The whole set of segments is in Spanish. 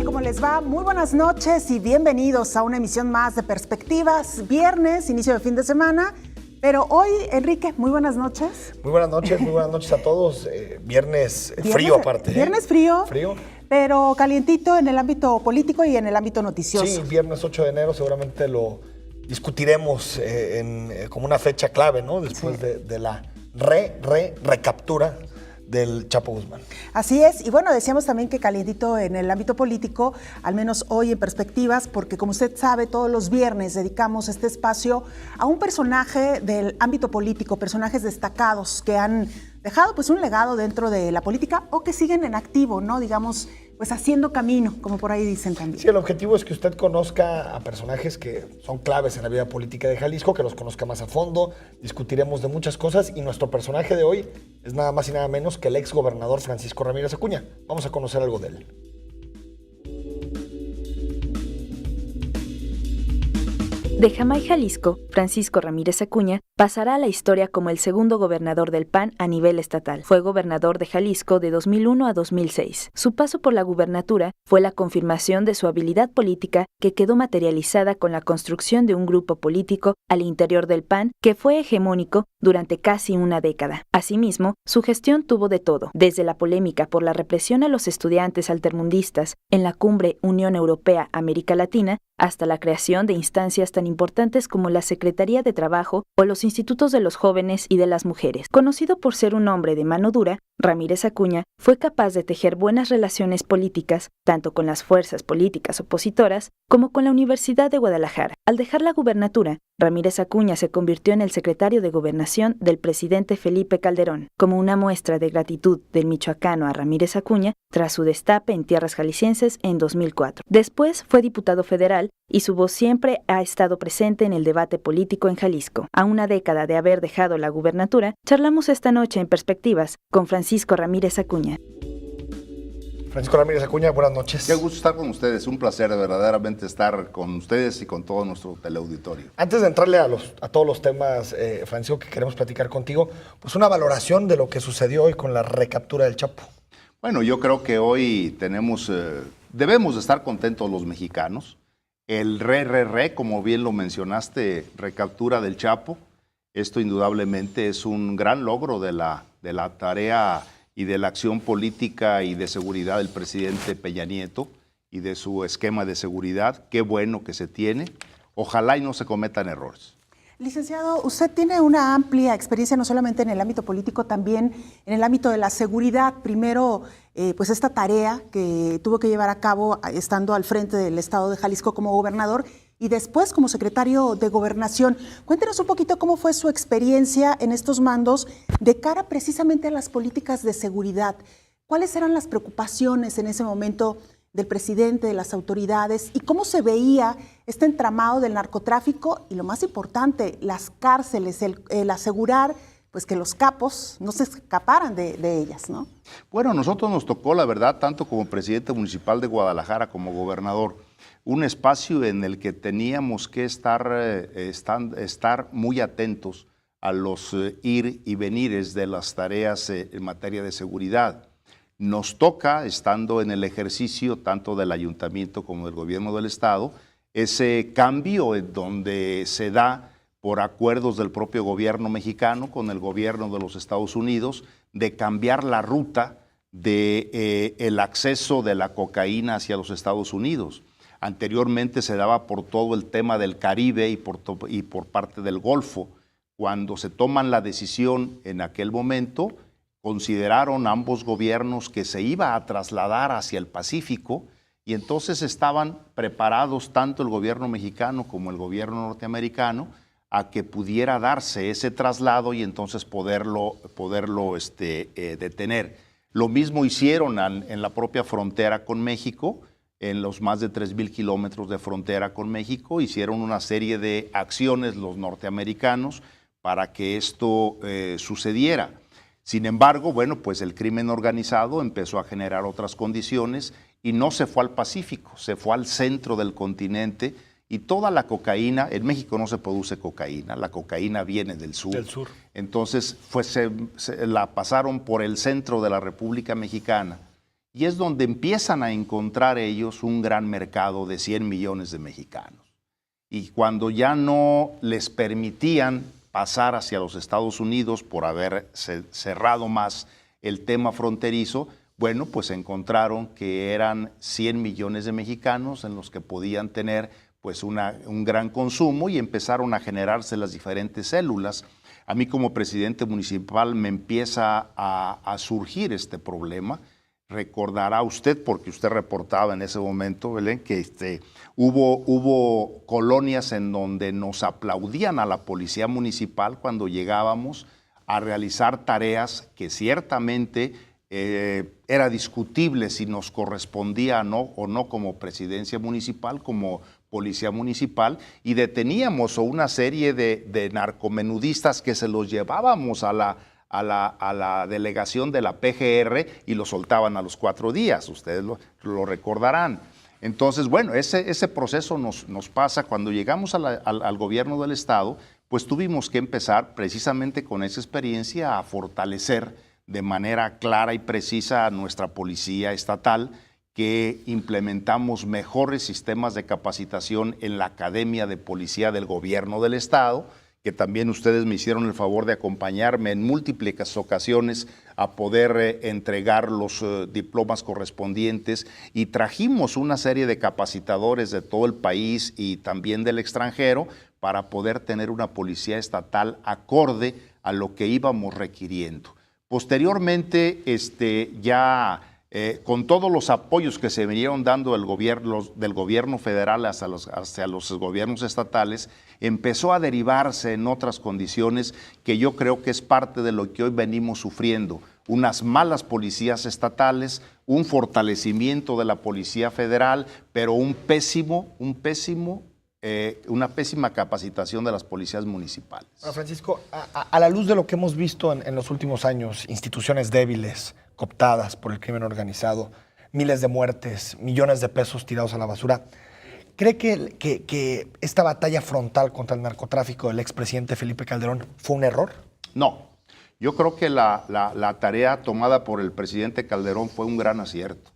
tal? ¿Cómo les va? Muy buenas noches y bienvenidos a una emisión más de Perspectivas. Viernes, inicio de fin de semana. Pero hoy, Enrique, muy buenas noches. Muy buenas noches a todos. Viernes frío aparte. Viernes frío, pero calientito en el ámbito político y en el ámbito noticioso. Sí, viernes 8 de enero seguramente lo discutiremos como una fecha clave, ¿no? Después de la recaptura del Chapo Guzmán. Así es, y bueno, decíamos también que calientito en el ámbito político, al menos hoy en Perspectivas, porque como usted sabe, todos los viernes dedicamos este espacio a un personaje del ámbito político, personajes destacados que han dejado pues un legado dentro de la política o que siguen en activo, ¿no? Digamos, pues haciendo camino, como por ahí dicen también. Sí, el objetivo es que usted conozca a personajes que son claves en la vida política de Jalisco, que los conozca más a fondo, discutiremos de muchas cosas y nuestro personaje de hoy es nada más y nada menos que el ex gobernador Francisco Ramírez Acuña. Vamos a conocer algo de él. De Jamay, Jalisco, Francisco Ramírez Acuña pasará a la historia como el segundo gobernador del PAN a nivel estatal. Fue gobernador de Jalisco de 2001 a 2006. Su paso por la gubernatura fue la confirmación de su habilidad política que quedó materializada con la construcción de un grupo político al interior del PAN que fue hegemónico durante casi una década. Asimismo, su gestión tuvo de todo, desde la polémica por la represión a los estudiantes altermundistas en la cumbre Unión Europea-América Latina, hasta la creación de instancias tan importantes como la Secretaría de Trabajo o los Institutos de los Jóvenes y de las Mujeres. Conocido por ser un hombre de mano dura, Ramírez Acuña fue capaz de tejer buenas relaciones políticas, tanto con las fuerzas políticas opositoras como con la Universidad de Guadalajara. Al dejar la gubernatura, Ramírez Acuña se convirtió en el secretario de Gobernación del presidente Felipe Calderón, como una muestra de gratitud del michoacano a Ramírez Acuña tras su destape en tierras jaliscienses en 2004. Después fue diputado federal y su voz siempre ha estado presente en el debate político en Jalisco. A una década de haber dejado la gubernatura, charlamos esta noche en Perspectivas con Francisco Ramírez Acuña. Francisco Ramírez Acuña, buenas noches. Qué gusto estar con ustedes, un placer verdaderamente estar con ustedes y con todo nuestro teleauditorio. Antes de entrarle a todos los temas, Francisco, que queremos platicar contigo, pues una valoración de lo que sucedió hoy con la recaptura del Chapo. Bueno, yo creo que hoy debemos de estar contentos los mexicanos. El como bien lo mencionaste, recaptura del Chapo, esto indudablemente es un gran logro de la tarea y de la acción política y de seguridad del presidente Peña Nieto y de su esquema de seguridad. Qué bueno que se tiene. Ojalá y no se cometan errores. Licenciado, usted tiene una amplia experiencia no solamente en el ámbito político, también en el ámbito de la seguridad. Primero, pues esta tarea que tuvo que llevar a cabo estando al frente del estado de Jalisco como gobernador y después como secretario de Gobernación. Cuéntenos un poquito cómo fue su experiencia en estos mandos de cara precisamente a las políticas de seguridad. ¿Cuáles eran las preocupaciones en ese momento del presidente, de las autoridades, y cómo se veía este entramado del narcotráfico y, lo más importante, las cárceles, el asegurar pues que los capos no se escaparan de ellas, ¿no? Bueno, a nosotros nos tocó, la verdad, tanto como presidente municipal de Guadalajara como gobernador, un espacio en el que teníamos que estar muy atentos a los ir y venires de las tareas en materia de seguridad. Nos toca, estando en el ejercicio tanto del ayuntamiento como del gobierno del estado, ese cambio en donde se da por acuerdos del propio gobierno mexicano con el gobierno de los Estados Unidos de cambiar la ruta del acceso de la cocaína hacia los Estados Unidos. Anteriormente se daba por todo el tema del Caribe y por parte del Golfo. Cuando se toman la decisión en aquel momento, consideraron ambos gobiernos que se iba a trasladar hacia el Pacífico y entonces estaban preparados tanto el gobierno mexicano como el gobierno norteamericano a que pudiera darse ese traslado y entonces poderlo detener. Lo mismo hicieron en la propia frontera con México, en los más de 3,000 kilómetros de frontera con México, hicieron una serie de acciones los norteamericanos para que esto sucediera. Sin embargo, bueno, pues el crimen organizado empezó a generar otras condiciones y no se fue al Pacífico, se fue al centro del continente y toda la cocaína, en México no se produce cocaína, la cocaína viene del sur. Del sur. Entonces la pasaron por el centro de la República Mexicana y es donde empiezan a encontrar ellos un gran mercado de 100 millones de mexicanos. Y cuando ya no les permitían pasar hacia los Estados Unidos por haber cerrado más el tema fronterizo, bueno, pues encontraron que eran 100 millones de mexicanos en los que podían tener pues un gran consumo y empezaron a generarse las diferentes células. A mí como presidente municipal me empieza a surgir este problema. Recordará usted, porque usted reportaba en ese momento, Belén, que hubo colonias en donde nos aplaudían a la policía municipal cuando llegábamos a realizar tareas que ciertamente era discutible si nos correspondía o no como presidencia municipal, como policía municipal, y deteníamos a una serie de narcomenudistas que se los llevábamos a la delegación de la PGR y lo soltaban a los 4 días, ustedes lo recordarán. Entonces, bueno, ese proceso nos pasa cuando llegamos al gobierno del Estado, pues tuvimos que empezar precisamente con esa experiencia a fortalecer de manera clara y precisa a nuestra policía estatal, que implementamos mejores sistemas de capacitación en la Academia de Policía del Gobierno del Estado, que también ustedes me hicieron el favor de acompañarme en múltiples ocasiones a poder entregar los diplomas correspondientes, y trajimos una serie de capacitadores de todo el país y también del extranjero para poder tener una policía estatal acorde a lo que íbamos requiriendo. Posteriormente, con todos los apoyos que se vinieron dando del gobierno federal hacia los gobiernos estatales, empezó a derivarse en otras condiciones que yo creo que es parte de lo que hoy venimos sufriendo. Unas malas policías estatales, un fortalecimiento de la policía federal, pero una pésima capacitación de las policías municipales. Bueno, Francisco, a la luz de lo que hemos visto en los últimos años, instituciones débiles, cooptadas por el crimen organizado, miles de muertes, millones de pesos tirados a la basura, ¿cree que esta batalla frontal contra el narcotráfico del expresidente Felipe Calderón fue un error? No, yo creo que la tarea tomada por el presidente Calderón fue un gran acierto.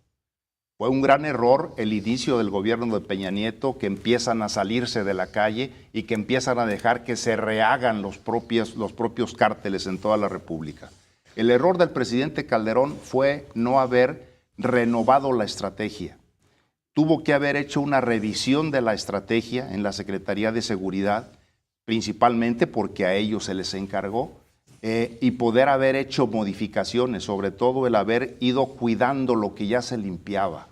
Fue un gran error el inicio del gobierno de Peña Nieto, que empiezan a salirse de la calle y que empiezan a dejar que se rehagan los propios cárteles en toda la República. El error del presidente Calderón fue no haber renovado la estrategia. Tuvo que haber hecho una revisión de la estrategia en la Secretaría de Seguridad, principalmente porque a ellos se les encargó, y poder haber hecho modificaciones, sobre todo el haber ido cuidando lo que ya se limpiaba.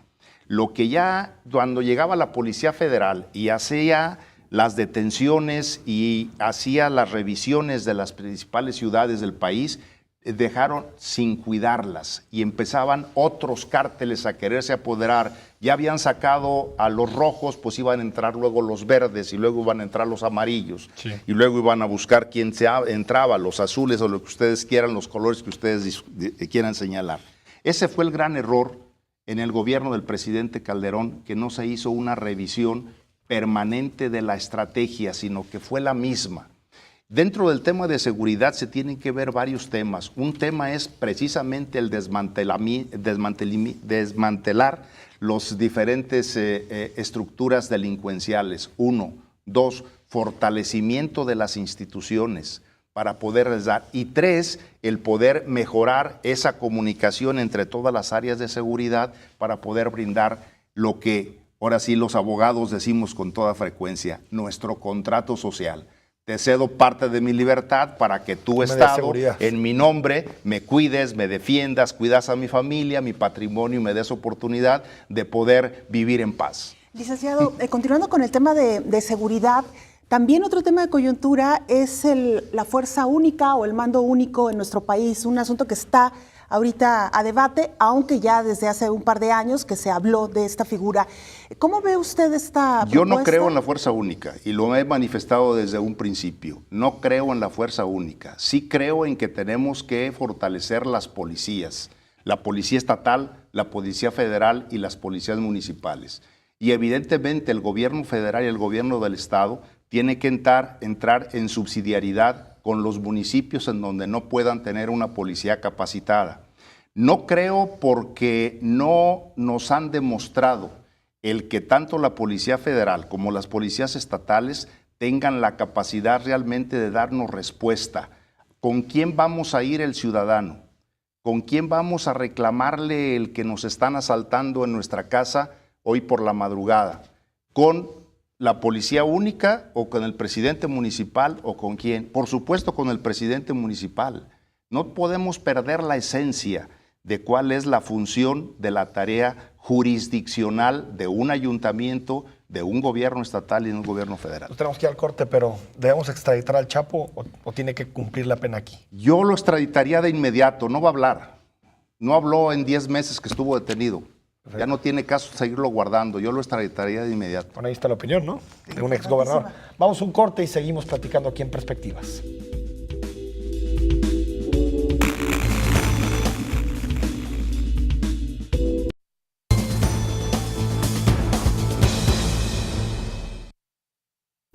Lo que ya, cuando llegaba la Policía Federal y hacía las detenciones y hacía las revisiones de las principales ciudades del país, dejaron sin cuidarlas y empezaban otros cárteles a quererse apoderar. Ya habían sacado a los rojos, pues iban a entrar luego los verdes y luego iban a entrar los amarillos. Sí. Y luego iban a buscar quién entraba, los azules o lo que ustedes quieran, los colores que ustedes quieran señalar. Ese fue el gran error en el gobierno del presidente Calderón, que no se hizo una revisión permanente de la estrategia, sino que fue la misma. Dentro del tema de seguridad se tienen que ver varios temas. Un tema es precisamente el desmantelar las diferentes estructuras delincuenciales. 1. 2. Fortalecimiento de las instituciones para poderles dar. Y 3. El poder mejorar esa comunicación entre todas las áreas de seguridad para poder brindar lo que ahora sí los abogados decimos con toda frecuencia, nuestro contrato social. Te cedo parte de mi libertad para que tú, Estado, en mi nombre, me cuides, me defiendas, cuidas a mi familia, mi patrimonio y me des oportunidad de poder vivir en paz. Licenciado, continuando con el tema de seguridad, también otro tema de coyuntura es la fuerza única o el mando único en nuestro país, un asunto que está ahorita a debate, aunque ya desde hace un par de años que se habló de esta figura. ¿Cómo ve usted esta propuesta? Yo no creo en la fuerza única y lo he manifestado desde un principio. No creo en la fuerza única. Sí creo en que tenemos que fortalecer las policías, la policía estatal, la policía federal y las policías municipales. Y evidentemente el gobierno federal y el gobierno del Estado tiene que entrar en subsidiariedad con los municipios en donde no puedan tener una policía capacitada. No creo porque no nos han demostrado el que tanto la Policía Federal como las policías estatales tengan la capacidad realmente de darnos respuesta. ¿Con quién vamos a ir el ciudadano? ¿Con quién vamos a reclamarle el que nos están asaltando en nuestra casa hoy por la madrugada? ¿Con la policía única o con el presidente municipal o con quién? Por supuesto con el presidente municipal. No podemos perder la esencia de cuál es la función de la tarea jurisdiccional de un ayuntamiento, de un gobierno estatal y de un gobierno federal. Nos tenemos que ir al corte, pero ¿debemos extraditar al Chapo o tiene que cumplir la pena aquí? Yo lo extraditaría de inmediato, no va a hablar. No habló en 10 meses que estuvo detenido. Perfecto. Ya no tiene caso seguirlo guardando. Yo lo extraditaría de inmediato. Bueno, ahí está la opinión, ¿no? De un exgobernador. Vamos a un corte y seguimos platicando aquí en Perspectivas.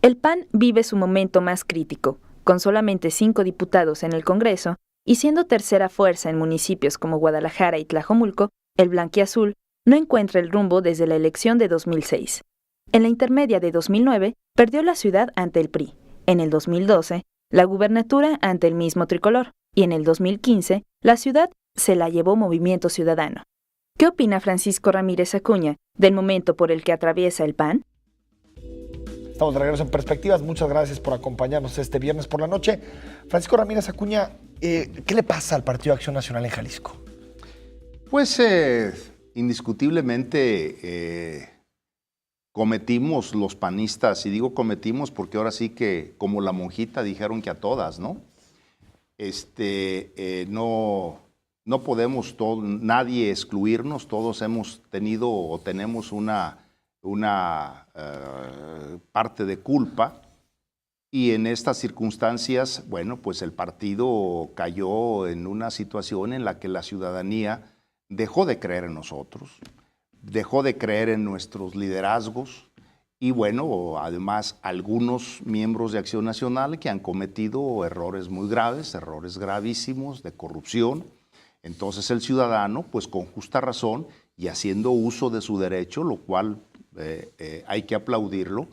El PAN vive su momento más crítico, con solamente 5 diputados en el Congreso y siendo tercera fuerza en municipios como Guadalajara y Tlajomulco, el blanquiazul no encuentra el rumbo desde la elección de 2006. En la intermedia de 2009, perdió la ciudad ante el PRI. En el 2012, la gubernatura ante el mismo tricolor. Y en el 2015, la ciudad se la llevó Movimiento Ciudadano. ¿Qué opina Francisco Ramírez Acuña del momento por el que atraviesa el PAN? Estamos de regreso en Perspectivas. Muchas gracias por acompañarnos este viernes por la noche. Francisco Ramírez Acuña, ¿qué le pasa al Partido Acción Nacional en Jalisco? Pues indiscutiblemente cometimos los panistas, y digo cometimos porque ahora sí que como la monjita dijeron que a todas, ¿no? No podemos nadie excluirnos, todos hemos tenido o tenemos una parte de culpa, y en estas circunstancias, bueno, pues el partido cayó en una situación en la que la ciudadanía dejó de creer en nosotros, dejó de creer en nuestros liderazgos, y bueno, además algunos miembros de Acción Nacional que han cometido errores muy graves, errores gravísimos de corrupción. Entonces el ciudadano, pues con justa razón y haciendo uso de su derecho, lo cual hay que aplaudirlo,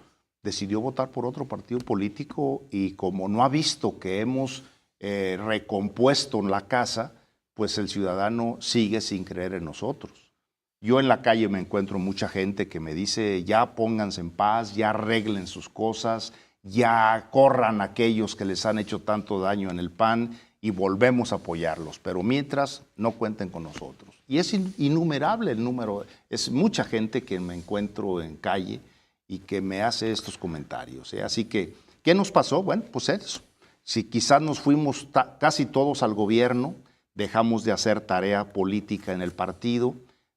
decidió votar por otro partido político, y como no ha visto que hemos recompuesto en la casa, pues el ciudadano sigue sin creer en nosotros. Yo en la calle me encuentro mucha gente que me dice, ya pónganse en paz, ya arreglen sus cosas, ya corran aquellos que les han hecho tanto daño en el PAN y volvemos a apoyarlos, pero mientras no cuenten con nosotros. Y es innumerable el número, es mucha gente que me encuentro en calle y que me hace estos comentarios. Así que, ¿qué nos pasó? Bueno, pues eso. Si quizás nos fuimos casi todos al gobierno, dejamos de hacer tarea política en el partido,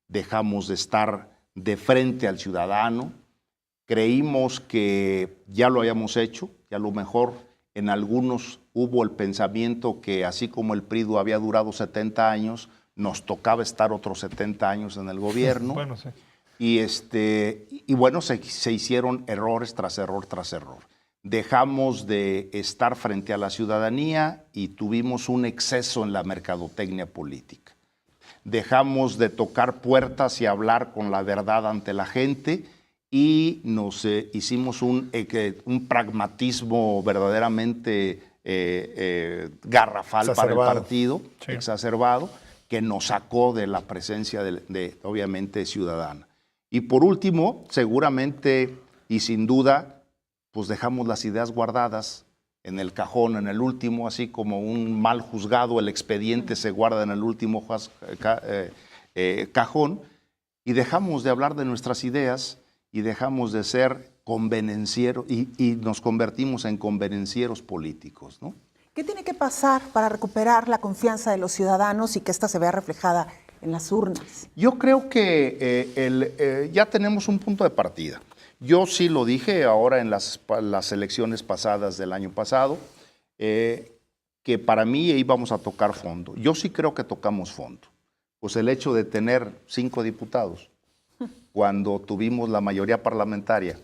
dejamos de estar de frente al ciudadano, creímos que ya lo habíamos hecho, que a lo mejor en algunos hubo el pensamiento que así como el PRI había durado 70 años, nos tocaba estar otros 70 años en el gobierno. Bueno, sí. Y bueno, se hicieron errores tras error tras error. Dejamos de estar frente a la ciudadanía y tuvimos un exceso en la mercadotecnia política. Dejamos de tocar puertas y hablar con la verdad ante la gente, y nos hicimos un pragmatismo verdaderamente garrafal para el partido, sí, exacerbado, que nos sacó de la presencia obviamente ciudadana. Y por último, seguramente y sin duda, pues dejamos las ideas guardadas en el cajón, en el último, así como un mal juzgado, el expediente se guarda en el último cajón, y dejamos de hablar de nuestras ideas y dejamos de ser convenencieros y nos convertimos en convenencieros políticos, ¿no? ¿Qué tiene que pasar para recuperar la confianza de los ciudadanos y que ésta se vea reflejada en las urnas? Yo creo que ya tenemos un punto de partida. Yo sí lo dije ahora en las elecciones pasadas del año pasado, que para mí íbamos a tocar fondo. Yo sí creo que tocamos fondo. Pues el hecho de tener 5 diputados, cuando tuvimos la mayoría parlamentaria,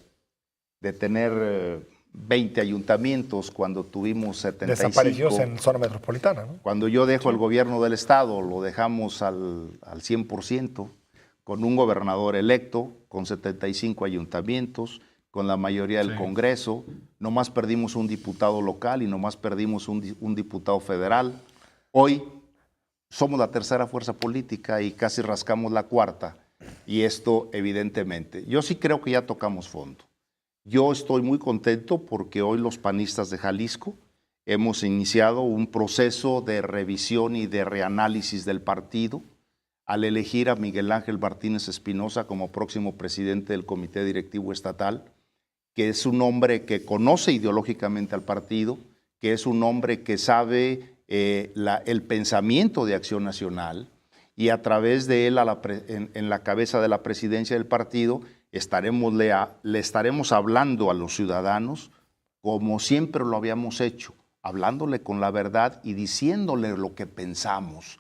de tener 20 ayuntamientos cuando tuvimos 75. Desaparecidos en zona metropolitana, ¿no? Cuando yo dejo el gobierno del Estado, lo dejamos al 100%, con un gobernador electo, con 75 ayuntamientos, con la mayoría del Congreso. Nomás perdimos un diputado local y nomás perdimos un diputado federal. Hoy somos la tercera fuerza política y casi rascamos la cuarta. Y esto, evidentemente, yo sí creo que ya tocamos fondo. Yo estoy muy contento porque hoy los panistas de Jalisco hemos iniciado un proceso de revisión y de reanálisis del partido al elegir a Miguel Ángel Martínez Espinosa como próximo presidente del Comité Directivo Estatal, que es un hombre que conoce ideológicamente al partido, que es un hombre que sabe el pensamiento de Acción Nacional, y a través de él en la cabeza de la presidencia del partido le estaremos hablando a los ciudadanos como siempre lo habíamos hecho, hablándole con la verdad y diciéndole lo que pensamos,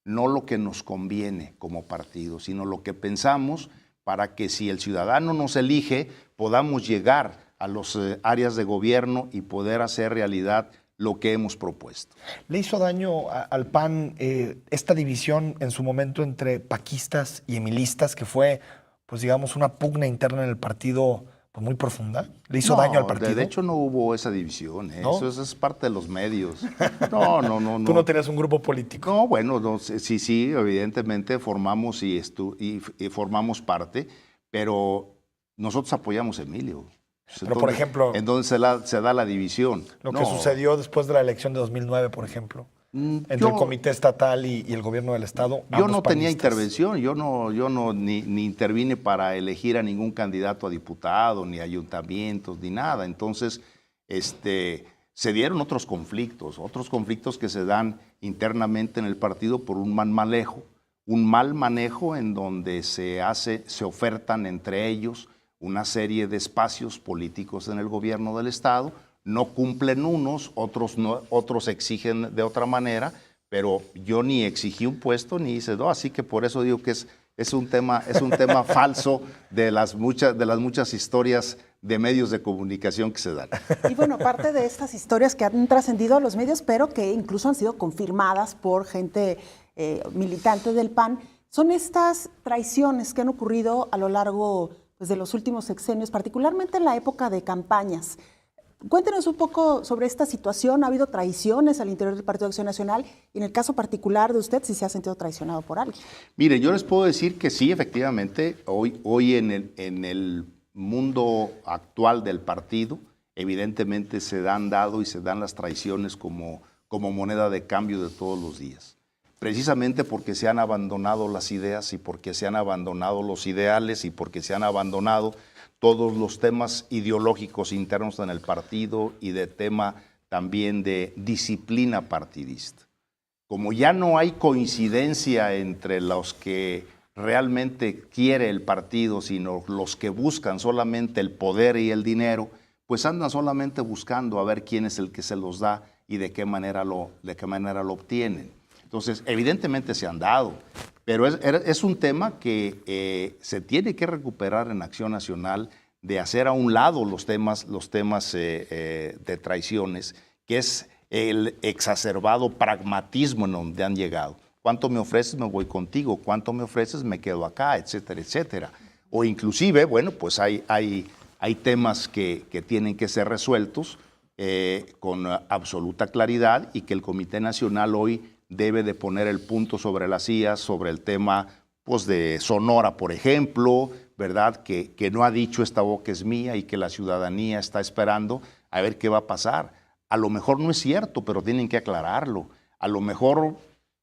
no lo que nos conviene como partido, sino lo que pensamos para que si el ciudadano nos elige, podamos llegar a las áreas de gobierno y poder hacer realidad lo que hemos propuesto. ¿Le hizo daño al PAN esta división en su momento entre paquistas y emilistas, que fue, pues digamos, una pugna interna en el partido pues, muy profunda? ¿Le hizo daño al partido? De hecho no hubo esa división, ¿no? Eso es parte de los medios. No. ¿Tú no tenías un grupo político? No, bueno, sí, evidentemente formamos y formamos parte, pero nosotros apoyamos a Emilio. Pero, por ejemplo, ¿en dónde se da la división? Lo que sucedió después de la elección de 2009, por ejemplo, entre el Comité Estatal y el Gobierno del Estado. Yo no tenía intervención, yo no ni intervine para elegir a ningún candidato a diputado, ni ayuntamientos, ni nada. Entonces, se dieron otros conflictos que se dan internamente en el partido por un mal manejo en donde se ofertan entre ellos una serie de espacios políticos en el gobierno del Estado, no cumplen unos, otros exigen de otra manera, pero yo ni exigí un puesto ni hice dos, así que por eso digo que es un tema falso de las muchas historias de medios de comunicación que se dan. Y bueno, parte de estas historias que han trascendido a los medios, pero que incluso han sido confirmadas por gente militante del PAN, son estas traiciones que han ocurrido a lo largo de los últimos sexenios, particularmente en la época de campañas. Cuéntenos un poco sobre esta situación. ¿Ha habido traiciones al interior del Partido de Acción Nacional? Y en el caso particular de usted, si se ha sentido traicionado por alguien. Mire, yo les puedo decir que sí, efectivamente, hoy en el mundo actual del partido, evidentemente se han dado y se dan las traiciones como moneda de cambio de todos los días. Precisamente porque se han abandonado las ideas y porque se han abandonado los ideales y porque se han abandonado todos los temas ideológicos internos en el partido y de tema también de disciplina partidista. Como ya no hay coincidencia entre los que realmente quiere el partido, sino los que buscan solamente el poder y el dinero, pues andan solamente buscando a ver quién es el que se los da y de qué manera lo obtienen. Entonces, evidentemente se han dado, pero es un tema que se tiene que recuperar en Acción Nacional, de hacer a un lado los temas de traiciones, que es el exacerbado pragmatismo en donde han llegado. ¿Cuánto me ofreces? Me voy contigo. ¿Cuánto me ofreces? Me quedo acá, etcétera, etcétera. O inclusive, bueno, pues hay temas que tienen que ser resueltos con absoluta claridad y que el Comité Nacional hoy debe de poner el punto sobre las IAS, sobre el tema pues, de Sonora, por ejemplo, ¿verdad? Que no ha dicho esta boca es mía y que la ciudadanía está esperando a ver qué va a pasar. A lo mejor no es cierto, pero tienen que aclararlo. A lo mejor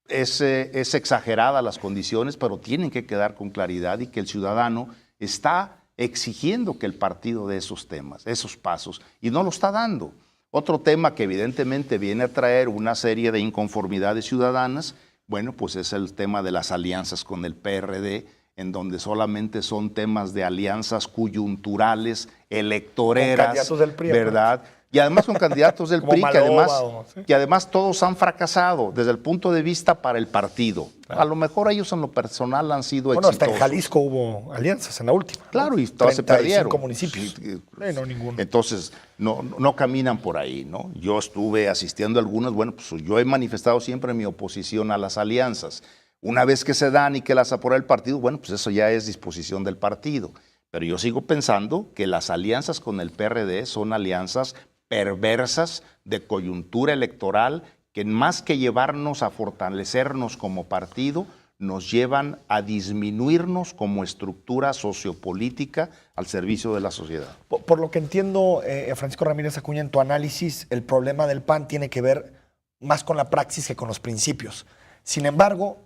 es exagerada las condiciones, pero tienen que quedar con claridad y que el ciudadano está exigiendo que el partido dé esos temas, esos pasos, y no lo está dando. Otro tema que evidentemente viene a traer una serie de inconformidades ciudadanas, bueno, pues es el tema de las alianzas con el PRD, en donde solamente son temas de alianzas coyunturales, electoreras, con candidatos del PRI, ¿verdad? Y además con candidatos del Como PRI Maloba, ¿sí? que además todos han fracasado desde el punto de vista para el partido. Claro. A lo mejor ellos en lo personal han sido Bueno, exitosos. hasta en Jalisco hubo alianzas en la última. Claro, y todas se perdieron. 35 municipios. Sí, No, ninguno. entonces, no caminan por ahí, ¿no? Yo estuve asistiendo a algunas, bueno, pues yo he manifestado siempre mi oposición a las alianzas. Una vez que se dan y que las aprueba el partido, bueno, pues eso ya es disposición del partido. Pero yo sigo pensando que las alianzas con el PRD son alianzas perversas de coyuntura electoral que más que llevarnos a fortalecernos como partido, nos llevan a disminuirnos como estructura sociopolítica al servicio de la sociedad. Por lo que entiendo, Francisco Ramírez Acuña, en tu análisis, el problema del PAN tiene que ver más con la praxis que con los principios. Sin embargo,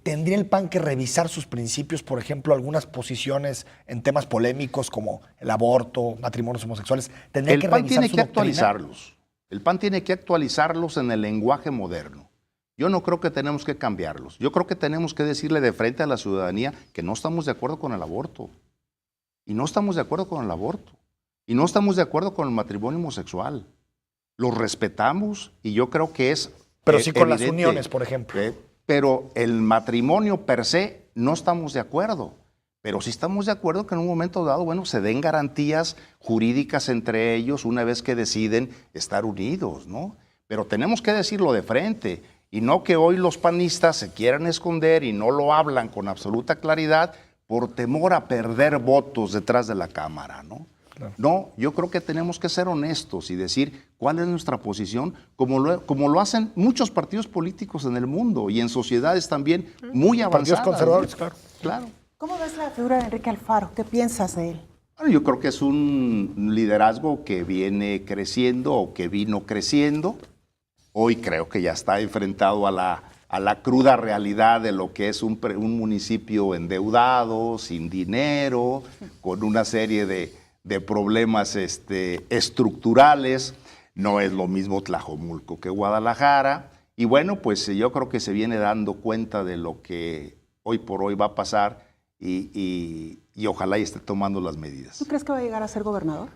¿tendría el PAN que revisar sus principios, por ejemplo, algunas posiciones en temas polémicos como el aborto, matrimonios homosexuales? ¿Tendría El que PAN revisar tiene su que doctrina? actualizarlos. El PAN tiene que actualizarlos en el lenguaje moderno. Yo no creo que tenemos que cambiarlos. Yo creo que tenemos que decirle de frente a la ciudadanía que no estamos de acuerdo con el aborto. Y no estamos de acuerdo con el aborto. Y no estamos de acuerdo con el matrimonio homosexual. Los respetamos y yo creo que es Pero sí con las evidente, uniones, por ejemplo. Pero el matrimonio per se no estamos de acuerdo. Pero sí estamos de acuerdo que en un momento dado, bueno, se den garantías jurídicas entre ellos una vez que deciden estar unidos, ¿no? Pero tenemos que decirlo de frente y no que hoy los panistas se quieran esconder y no lo hablan con absoluta claridad por temor a perder votos detrás de la Cámara, ¿no? Claro. No, yo creo que tenemos que ser honestos y decir cuál es nuestra posición, como lo hacen muchos partidos políticos en el mundo y en sociedades también muy avanzadas. Partidos conservadores, ¿no? claro. Claro. ¿Cómo ves la figura de Enrique Alfaro? ¿Qué piensas de él? Bueno, yo creo que es un liderazgo que viene creciendo o que vino creciendo. Hoy creo que ya está enfrentado a la cruda realidad de lo que es un municipio endeudado, sin dinero, con una serie de problemas estructurales. No es lo mismo Tlajomulco que Guadalajara. Y bueno, pues yo creo que se viene dando cuenta de lo que hoy por hoy va a pasar y ojalá y esté tomando las medidas. ¿Tú crees que va a llegar a ser gobernador?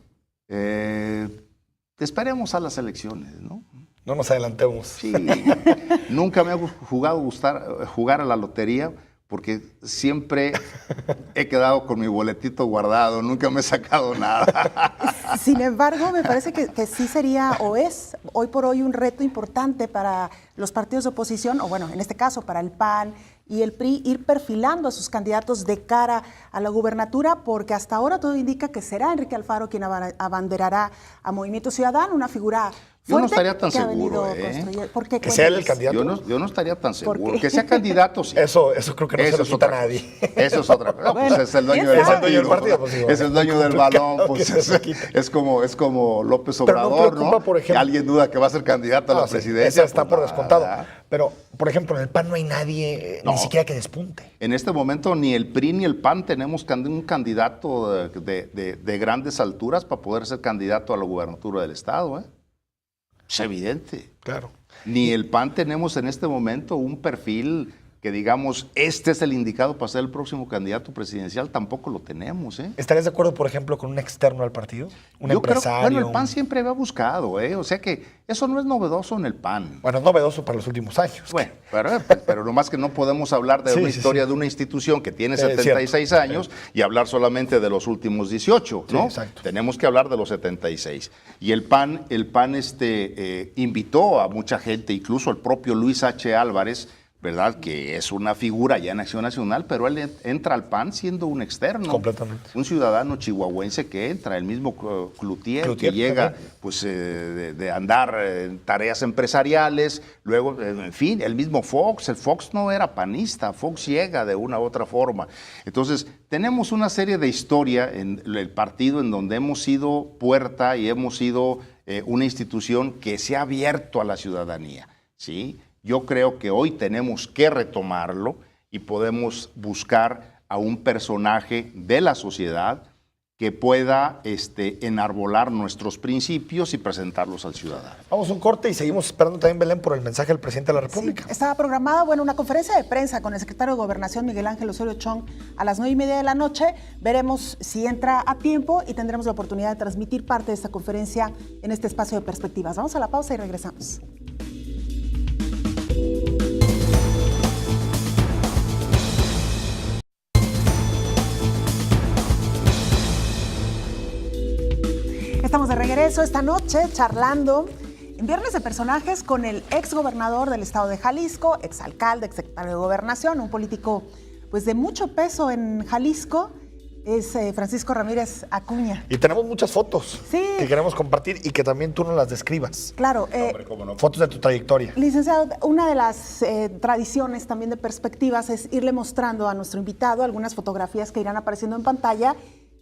Esperemos a las elecciones, ¿no? No nos adelantemos. Sí, nunca me ha jugar a la lotería porque siempre he quedado con mi boletito guardado, nunca me he sacado nada. Sin embargo, me parece que sí sería o es hoy por hoy un reto importante para los partidos de oposición, o bueno, en este caso para el PAN y el PRI, ir perfilando a sus candidatos de cara a la gubernatura, porque hasta ahora todo indica que será Enrique Alfaro quien abanderará a Movimiento Ciudadano, una figura Yo no fuerte estaría tan que ha seguro, venido construyendo. ¿Por qué? Que sea él el Cuéntanos. candidato. Yo no estaría tan seguro. qué? Que sea candidato, sí. Eso creo que no se lo quita otra nadie. cosa. Eso es otra cosa. No, Bueno, pues es el dueño ¿quién del sabe? Es el dueño del partido, partido. pues, Es el dueño del balón. Pues que se quita. es como López Pero no Obrador, preocupa, ¿no? por ejemplo- Que alguien duda que va a ser candidato a la Sí, presidencia. ese está pues por descontado. nada. Pero, por ejemplo, en el PAN no hay nadie, No. ni siquiera que despunte. En este momento ni el PRI ni el PAN tenemos un candidato de grandes alturas para poder ser candidato a la gubernatura del Estado, ¿eh? Es evidente. Claro. Ni el PAN tenemos en este momento un perfil que digamos, este es el indicado para ser el próximo candidato presidencial, tampoco lo tenemos, ¿eh? ¿Estarías de acuerdo, por ejemplo, con un externo al partido? ¿Un Yo creo, empresario? bueno, el PAN siempre había buscado, ¿eh? O sea que eso no es novedoso en el PAN. Bueno, es novedoso para los últimos años. Bueno, pero nomás que no podemos hablar de Sí, una sí, historia sí. de una institución que tiene Cierto. 76 años y hablar solamente de los últimos 18, Sí, ¿no? exacto. Tenemos que hablar de los 76. Y el PAN invitó a mucha gente, incluso el propio Luis H. Álvarez, ¿verdad? Que es una figura ya en Acción Nacional, pero él entra al PAN siendo un externo. Completamente. Un ciudadano chihuahuense que entra, el mismo Cloutier que llega también. pues, de andar en tareas empresariales, luego, en fin, el mismo Fox. El Fox no era panista, Fox llega de una u otra forma. Entonces, tenemos una serie de historia en el partido en donde hemos sido puerta y hemos sido una institución que se ha abierto a la ciudadanía, ¿sí? Yo creo que hoy tenemos que retomarlo y podemos buscar a un personaje de la sociedad que pueda enarbolar nuestros principios y presentarlos al ciudadano. Vamos a un corte y seguimos esperando también, Belén, por el mensaje del presidente de la República. Sí, estaba programada, una conferencia de prensa con el secretario de Gobernación, Miguel Ángel Osorio Chong, a las 9:30 de la noche. Veremos si entra a tiempo y tendremos la oportunidad de transmitir parte de esta conferencia en este espacio de perspectivas. Vamos a la pausa y regresamos. Estamos de regreso esta noche charlando en Viernes de Personajes con el exgobernador del estado de Jalisco, exalcalde, exsecretario de Gobernación, un político pues de mucho peso en Jalisco, es Francisco Ramírez Acuña. Y tenemos muchas fotos Sí. que queremos compartir y que también tú nos las describas. Claro, ¿Cómo no? Fotos de tu trayectoria. licenciado, una de las tradiciones también de perspectivas es irle mostrando a nuestro invitado algunas fotografías que irán apareciendo en pantalla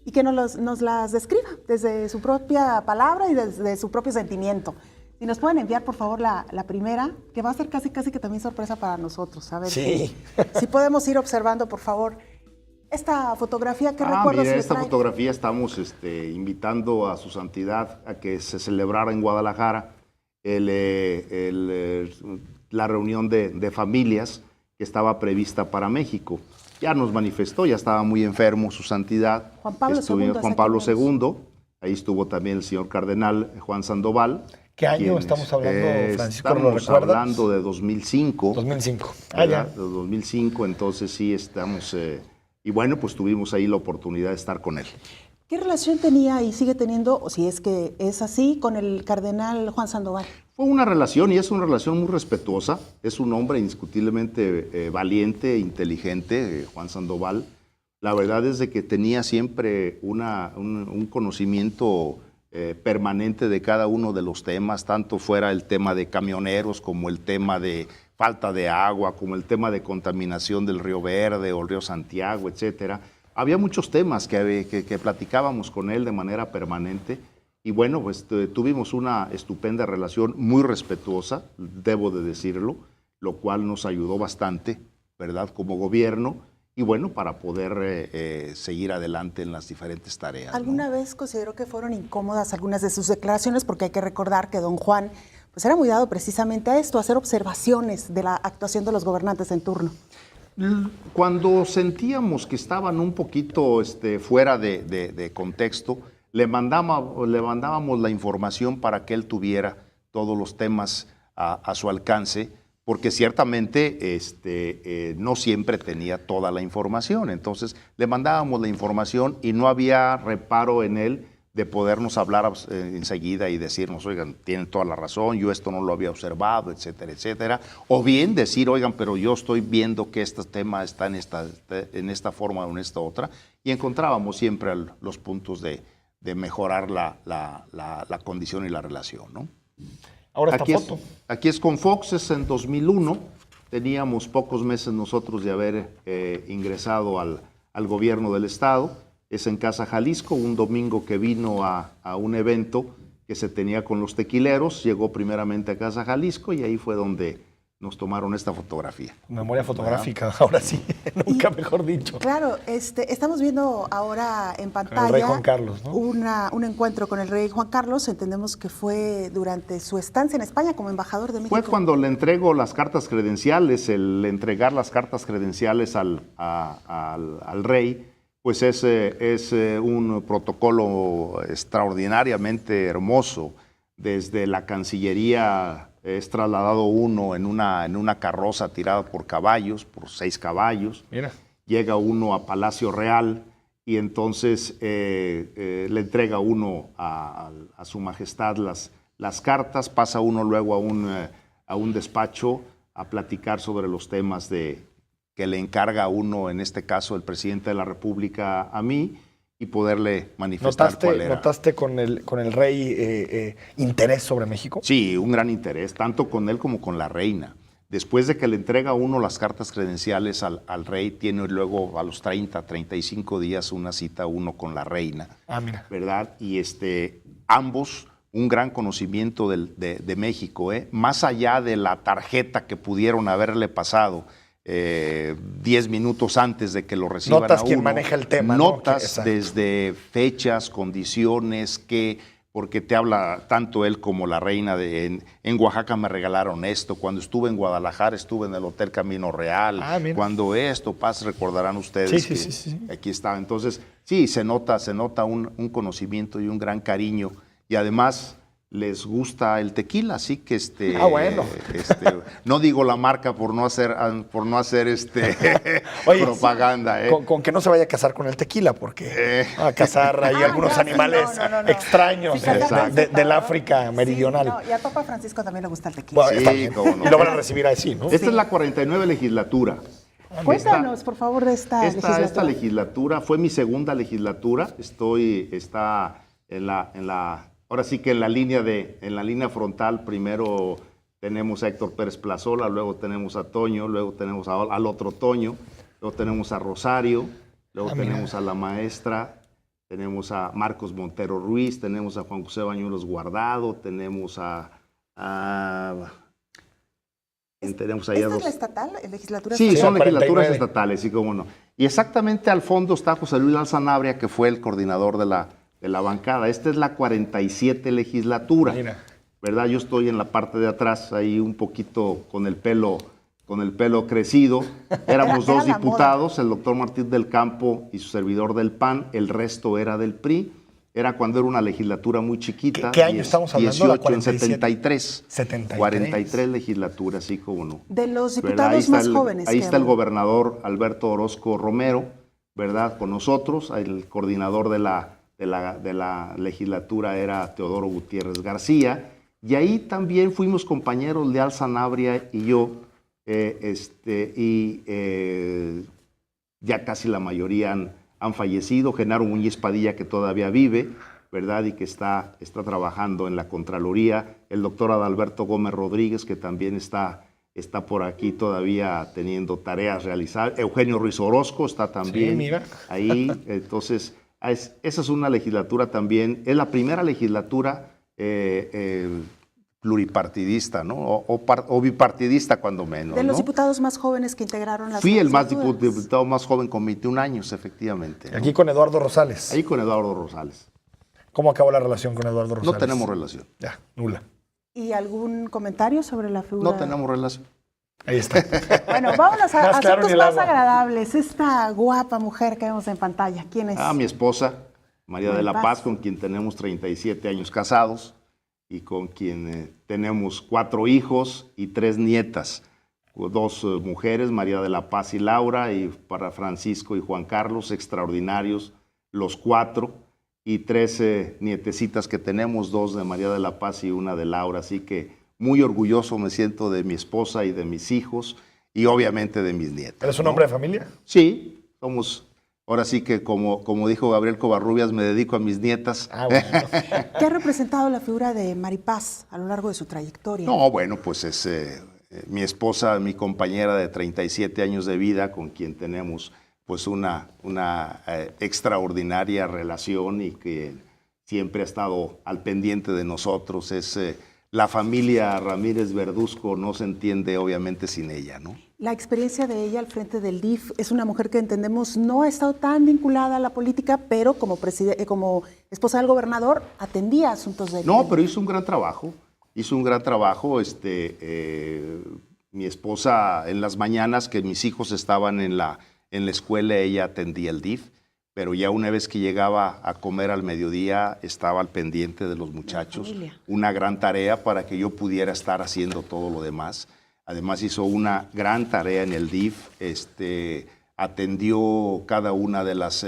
y que nos las describa desde su propia palabra y desde su propio sentimiento. Si nos pueden enviar, por favor, la primera, que va a ser casi que también sorpresa para nosotros. A ver Sí. si podemos ir observando, por favor, esta fotografía. ¿Qué recuerdos Mira, le esta trae? fotografía estamos invitando a su santidad a que se celebrara en Guadalajara la reunión de familias que estaba prevista para México. Ya nos manifestó, ya estaba muy enfermo su santidad. Juan Pablo II, Juan Pablo II, ahí estuvo también el señor cardenal Juan Sandoval. ¿Qué año quienes, estamos hablando, Francisco? ¿Lo Estamos recuerdas? hablando de 2005. 2005. ¿verdad? De 2005, entonces sí estamos... y bueno, pues tuvimos ahí la oportunidad de estar con él. ¿Qué relación tenía y sigue teniendo, o si es que es así, con el cardenal Juan Sandoval? Fue una relación y es una relación muy respetuosa. Es un hombre indiscutiblemente valiente, inteligente, Juan Sandoval. La verdad es de que tenía siempre un conocimiento permanente de cada uno de los temas, tanto fuera el tema de camioneros como el tema de falta de agua, como el tema de contaminación del Río Verde o el Río Santiago, etcétera. Había muchos temas que platicábamos con él de manera permanente. Y bueno, pues tuvimos una estupenda relación, muy respetuosa, debo de decirlo, lo cual nos ayudó bastante, ¿verdad?, como gobierno, y bueno, para poder seguir adelante en las diferentes tareas. ¿Alguna vez consideró que fueron incómodas algunas de sus declaraciones? Porque hay que recordar que don Juan pues era muy dado precisamente a esto, a hacer observaciones de la actuación de los gobernantes en turno. Cuando sentíamos que estaban un poquito fuera de contexto, le mandábamos la información para que él tuviera todos los temas a su alcance, porque ciertamente no siempre tenía toda la información. Entonces le mandábamos la información y no había reparo en él de podernos hablar enseguida y decirnos, oigan, tienen toda la razón, yo esto no lo había observado, etcétera, etcétera. O bien decir, oigan, pero yo estoy viendo que este tema está en esta forma o en esta otra. Y encontrábamos siempre los puntos de mejorar la condición y la relación, ¿no? Ahora esta foto. Aquí es con Fox, es en 2001. Teníamos pocos meses nosotros de haber ingresado al gobierno del estado. Es en Casa Jalisco, un domingo que vino a un evento que se tenía con los tequileros. Llegó primeramente a Casa Jalisco y ahí fue donde nos tomaron esta fotografía. Memoria fotográfica, ahora sí, nunca mejor dicho. Claro, estamos viendo ahora en pantalla el rey Juan Carlos, ¿no? un encuentro con el rey Juan Carlos. Entendemos que fue durante su estancia en España como embajador de México. Fue cuando le entrego las cartas credenciales, el entregar las cartas credenciales al rey, pues es un protocolo extraordinariamente hermoso. Desde la Cancillería es trasladado uno en una carroza tirada por 6 caballos. Mira. Llega uno a Palacio Real y entonces le entrega uno a su majestad las cartas, pasa uno luego a un despacho a platicar sobre los temas que le encarga a uno, en este caso el presidente de la República, a mí, y poderle manifestar cuál era. ¿Notaste con el rey interés sobre México? Sí, un gran interés, tanto con él como con la reina. Después de que le entrega uno las cartas credenciales al rey, tiene luego a los 35 días una cita uno con la reina. Ah, mira. ¿Verdad? Y ambos un gran conocimiento de México, más allá de la tarjeta que pudieron haberle pasado 10 minutos antes de que lo reciban Notas a quien uno. maneja el tema, ¿no? Notas desde fechas, condiciones, porque te habla tanto él como la reina en Oaxaca me regalaron esto, cuando estuve en Guadalajara estuve en el Hotel Camino Real, cuando esto pasa, recordarán ustedes sí. Aquí estaba. Entonces, sí, se nota un conocimiento y un gran cariño, y además les gusta el tequila, así que bueno. no digo la marca por no hacer Oye, propaganda. Con que no se vaya a casar con el tequila, porque va a cazar ahí algunos animales extraños del África meridional. Y a Papa Francisco también le gusta el tequila. Bueno, Sí, cómo no. Y lo van a recibir así, ¿no? Esta es la 49 legislatura. Cuéntanos, por favor, de esta legislatura. Esta legislatura fue mi segunda legislatura. Está ahora sí que en la línea frontal. Primero tenemos a Héctor Pérez Plazola, luego tenemos a Toño, luego tenemos al otro Toño, luego tenemos a Rosario, luego tenemos a la maestra, tenemos a Marcos Montero Ruiz, tenemos a Juan José Bañuelos Guardado, tenemos tenemos ahí ¿Esta es la estatal? ¿Legislatura Sí, estatal? son legislaturas 49. estatales, sí, cómo no. Y exactamente al fondo está José Luis Alzanabria, que fue el coordinador de la bancada. Esta es la 47 legislatura. Mira. ¿Verdad? Yo estoy en la parte de atrás, ahí un poquito con el pelo crecido. Éramos dos diputados, el doctor Martín del Campo y su servidor del PAN, el resto era del PRI. Era cuando era una legislatura muy chiquita. ¿Qué año estamos hablando? 18, ¿La en 73. 73. 43 legislaturas, sí, cómo no. De los ¿Verdad? diputados más jóvenes. Ahí está el gobernador Alberto Orozco Romero, ¿verdad? Con nosotros. El coordinador de la legislatura era Teodoro Gutiérrez García. Y ahí también fuimos compañeros Leal Sanabria y yo, ya casi la mayoría han fallecido. Genaro Muñiz Padilla, que todavía vive, ¿verdad? Y que está trabajando en la Contraloría. El doctor Adalberto Gómez Rodríguez, que también está por aquí todavía teniendo tareas realizadas. Eugenio Ruiz Orozco está también ahí. Entonces, esa es una legislatura también. Es la primera legislatura pluripartidista, ¿no? O bipartidista cuando menos. De los diputados más jóvenes que integraron las Fui el legislaturas. diputado más joven con 21 años, efectivamente, ¿no? Aquí con Eduardo Rosales. Ahí con Eduardo Rosales. ¿Cómo acabó la relación con Eduardo Rosales? No tenemos relación. Ya, nula. ¿Y algún comentario sobre la figura? No tenemos relación. Ahí está. Bueno, vámonos a Más claro asuntos ni el más agua. agradables. Esta guapa mujer que vemos en pantalla, ¿quién es? Mi esposa, María de la Paz. Paz, con quien tenemos 37 años casados y con quien tenemos 4 hijos y 3 nietas. 2 mujeres, María de la Paz y Laura, y para Francisco y Juan Carlos, extraordinarios los 4, y 3 nietecitas que tenemos, 2 de María de la Paz y 1 de Laura. Así que muy orgulloso me siento de mi esposa y de mis hijos y obviamente de mis nietas. ¿Eres un hombre de familia? Sí, somos... Ahora sí que, como dijo Gabriel Covarrubias, me dedico a mis nietas. Bueno. ¿Qué ha representado la figura de Maripaz a lo largo de su trayectoria? No, bueno, pues es mi esposa, mi compañera de 37 años de vida, con quien tenemos pues una extraordinaria relación y que siempre ha estado al pendiente de nosotros. La familia Ramírez Verduzco no se entiende obviamente sin ella, ¿no? La experiencia de ella al frente del DIF es una mujer que entendemos no ha estado tan vinculada a la política, pero como esposa del gobernador atendía asuntos de... No, pero hizo un gran trabajo. Mi esposa en las mañanas que mis hijos estaban en la escuela, ella atendía el DIF, pero ya una vez que llegaba a comer al mediodía estaba al pendiente de los muchachos. Una gran tarea para que yo pudiera estar haciendo todo lo demás. Además hizo una gran tarea en el DIF, atendió cada una de las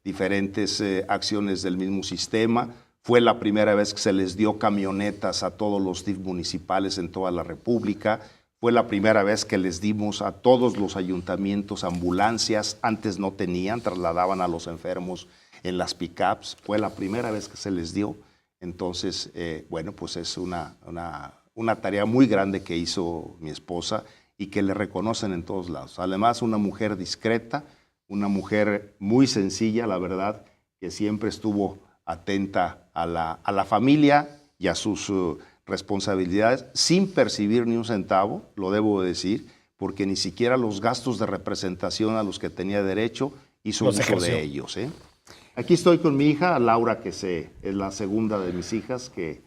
diferentes acciones del mismo sistema. Fue la primera vez que se les dio camionetas a todos los DIF municipales en toda la República. Fue la primera vez que les dimos a todos los ayuntamientos ambulancias. Antes no tenían, trasladaban a los enfermos en las pick-ups. Fue la primera vez que se les dio. Entonces, bueno, pues es una tarea muy grande que hizo mi esposa y que le reconocen en todos lados. Además, una mujer discreta, una mujer muy sencilla, la verdad, que siempre estuvo atenta a la familia y a sus responsabilidades, sin percibir ni un centavo, lo debo decir, porque ni siquiera los gastos de representación a los que tenía derecho hizo Los uso ejerció. de ellos. Aquí estoy con mi hija, Laura, que es la segunda de mis hijas, que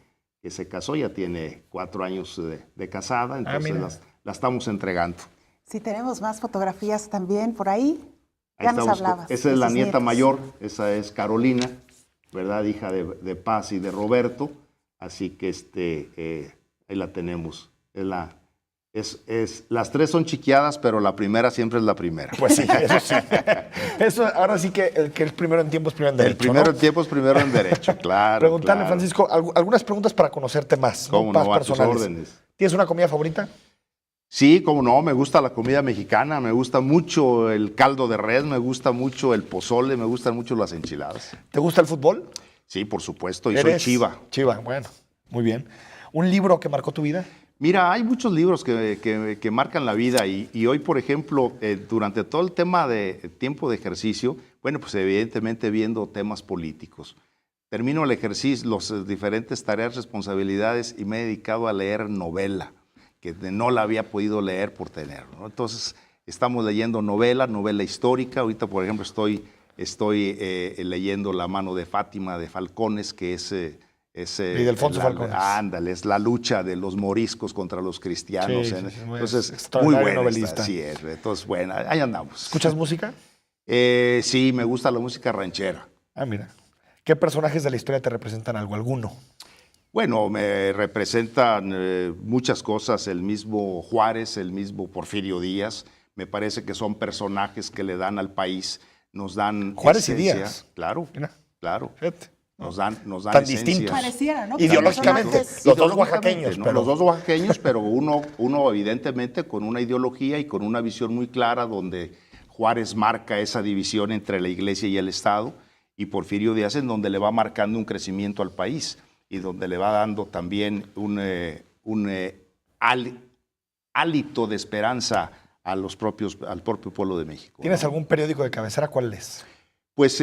se casó, ya tiene 4 años de casada, entonces mira. la estamos entregando. Si tenemos más fotografías también por ahí, Ahí ya nos estamos, hablabas. esa de es la sus nieta nietos. mayor, esa es Carolina, ¿verdad? Hija de Paz y de Roberto, así que ahí la tenemos. Las 3 son chiqueadas, pero la primera siempre es la primera. Pues sí, eso sí. Eso, ahora sí que el que es primero en tiempo es primero en derecho, El primero ¿no? en tiempo es primero en derecho, claro. Preguntarle, claro. Francisco, algunas preguntas para conocerte más. ¿Cómo más no? A tus personales. órdenes. ¿Tienes una comida favorita? Sí, cómo no, me gusta la comida mexicana, me gusta mucho el caldo de res, me gusta mucho el pozole, me gustan mucho las enchiladas. ¿Te gusta el fútbol? Sí, por supuesto, y soy ¿Eres chiva. Chiva, bueno, muy bien. ¿Un libro que marcó tu vida? Mira, hay muchos libros que marcan la vida y hoy, por ejemplo, durante todo el tema de tiempo de ejercicio, bueno, pues evidentemente viendo temas políticos. Termino el ejercicio, las diferentes tareas, responsabilidades y me he dedicado a leer novela, que no la había podido leer por tener, ¿no? Entonces, estamos leyendo novela histórica. Ahorita, por ejemplo, estoy leyendo La mano de Fátima de Falcones, que es... Y de Alfonso Falcones. Ándale, es la lucha de los moriscos contra los cristianos. Sí, Entonces, muy extraordinario buena novelista. Así es. Entonces, bueno, ahí andamos. ¿Escuchas música? Sí, me gusta la música ranchera. Ah, mira. ¿Qué personajes de la historia te representan algo? ¿Alguno? Bueno, me representan muchas cosas, el mismo Juárez, el mismo Porfirio Díaz. Me parece que son personajes que le dan al país, nos dan Juárez y esencia. Díaz. Claro, Mira. claro. Fíjate. Nos dan Tan esencia. distintos. Pareciera, ¿no? Ideológicamente, Personajes. los dos Ideológicamente, oaxaqueños, ¿no? pero... Los dos oaxaqueños, pero uno evidentemente con una ideología y con una visión muy clara donde Juárez marca esa división entre la iglesia y el Estado y Porfirio Díaz en donde le va marcando un crecimiento al país y donde le va dando también un hálito de esperanza al propio pueblo de México. ¿Tienes ¿no? algún periódico de cabecera? ¿Cuál es? Pues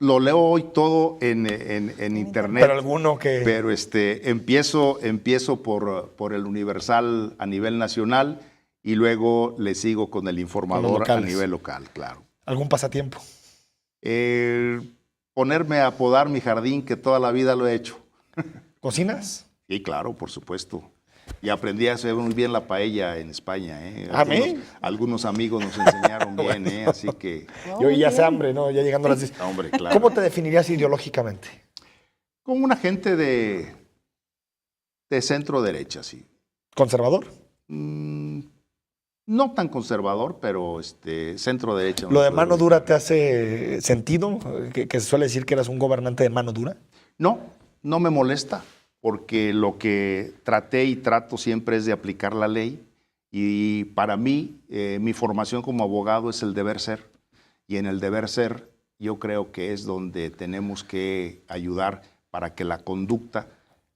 lo leo hoy todo en internet. Pero alguno que... Pero empiezo por el Universal a nivel nacional y luego le sigo con el Informador a nivel local, claro. ¿Algún pasatiempo? Ponerme a podar mi jardín, que toda la vida lo he hecho. ¿Cocinas? Sí, claro, por supuesto. Y aprendí a hacer muy bien la paella en España. ¿A mí? Algunos amigos nos enseñaron bien, así que... Yo ya sé hambre, ¿no? Ya llegando a las 10. Hombre, claro. ¿Cómo te definirías ideológicamente? Como una gente de centro derecha, sí. ¿Conservador? No tan conservador, pero centro derecha. ¿Lo de mano dura te hace sentido? ¿Que se suele decir que eras un gobernante de mano dura? No, no me molesta, porque lo que traté y trato siempre es de aplicar la ley y para mí mi formación como abogado es el deber ser y en el deber ser yo creo que es donde tenemos que ayudar para que la conducta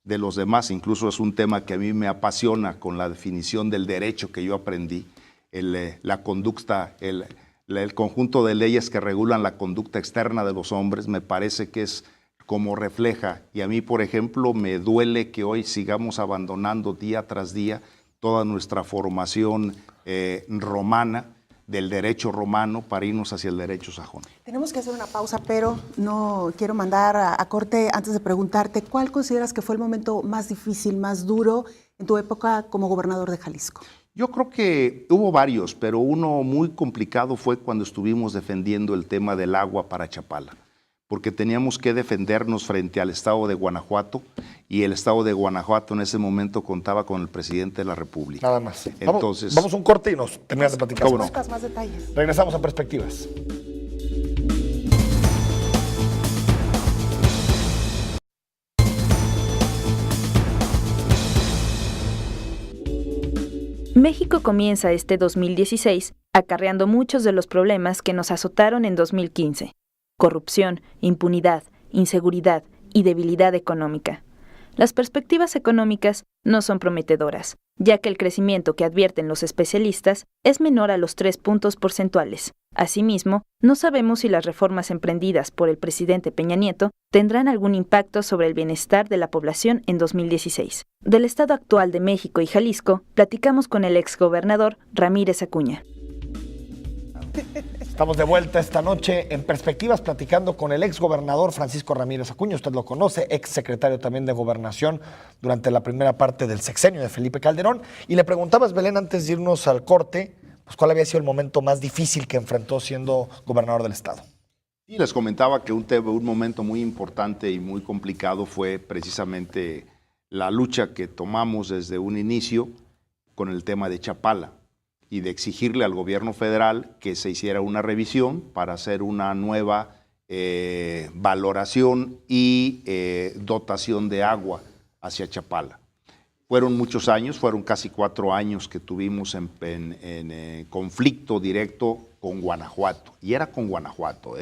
de los demás, incluso es un tema que a mí me apasiona con la definición del derecho que yo aprendí, la conducta, el conjunto de leyes que regulan la conducta externa de los hombres, me parece que es como refleja, y a mí, por ejemplo, me duele que hoy sigamos abandonando día tras día toda nuestra formación romana, del derecho romano, para irnos hacia el derecho sajón. Tenemos que hacer una pausa, pero no quiero mandar a corte antes de preguntarte, ¿cuál consideras que fue el momento más difícil, más duro en tu época como gobernador de Jalisco? Yo creo que hubo varios, pero uno muy complicado fue cuando estuvimos defendiendo el tema del agua para Chapala, porque teníamos que defendernos frente al estado de Guanajuato y el estado de Guanajuato en ese momento contaba con el presidente de la República. Nada más. Entonces, vamos a un corte y nos terminas de platicar. ¿Cómo no? Buscas más detalles. Regresamos a Perspectivas. México comienza este 2016 acarreando muchos de los problemas que nos azotaron en 2015. Corrupción, impunidad, inseguridad y debilidad económica. las perspectivas económicas no son prometedoras, ya que el crecimiento que advierten los especialistas es menor a los 3 puntos porcentuales. Asimismo, no sabemos si las reformas emprendidas por el presidente Peña Nieto tendrán algún impacto sobre el bienestar de la población en 2016. Del estado actual de México y Jalisco, platicamos con el exgobernador Ramírez Acuña. Estamos de vuelta esta noche en Perspectivas platicando con el exgobernador Francisco Ramírez Acuña. Usted lo conoce, exsecretario también de Gobernación durante la primera parte del sexenio de Felipe Calderón. Y le preguntabas, Belén, antes de irnos al corte, pues, ¿cuál había sido el momento más difícil que enfrentó siendo gobernador del estado? Y les comentaba que un momento muy importante y muy complicado fue precisamente la lucha que tomamos desde un inicio con el tema de Chapala y de exigirle al gobierno federal que se hiciera una revisión para hacer una nueva valoración y dotación de agua hacia Chapala. Fueron muchos años, fueron casi 4 años que tuvimos en conflicto directo con Guanajuato, y era con Guanajuato,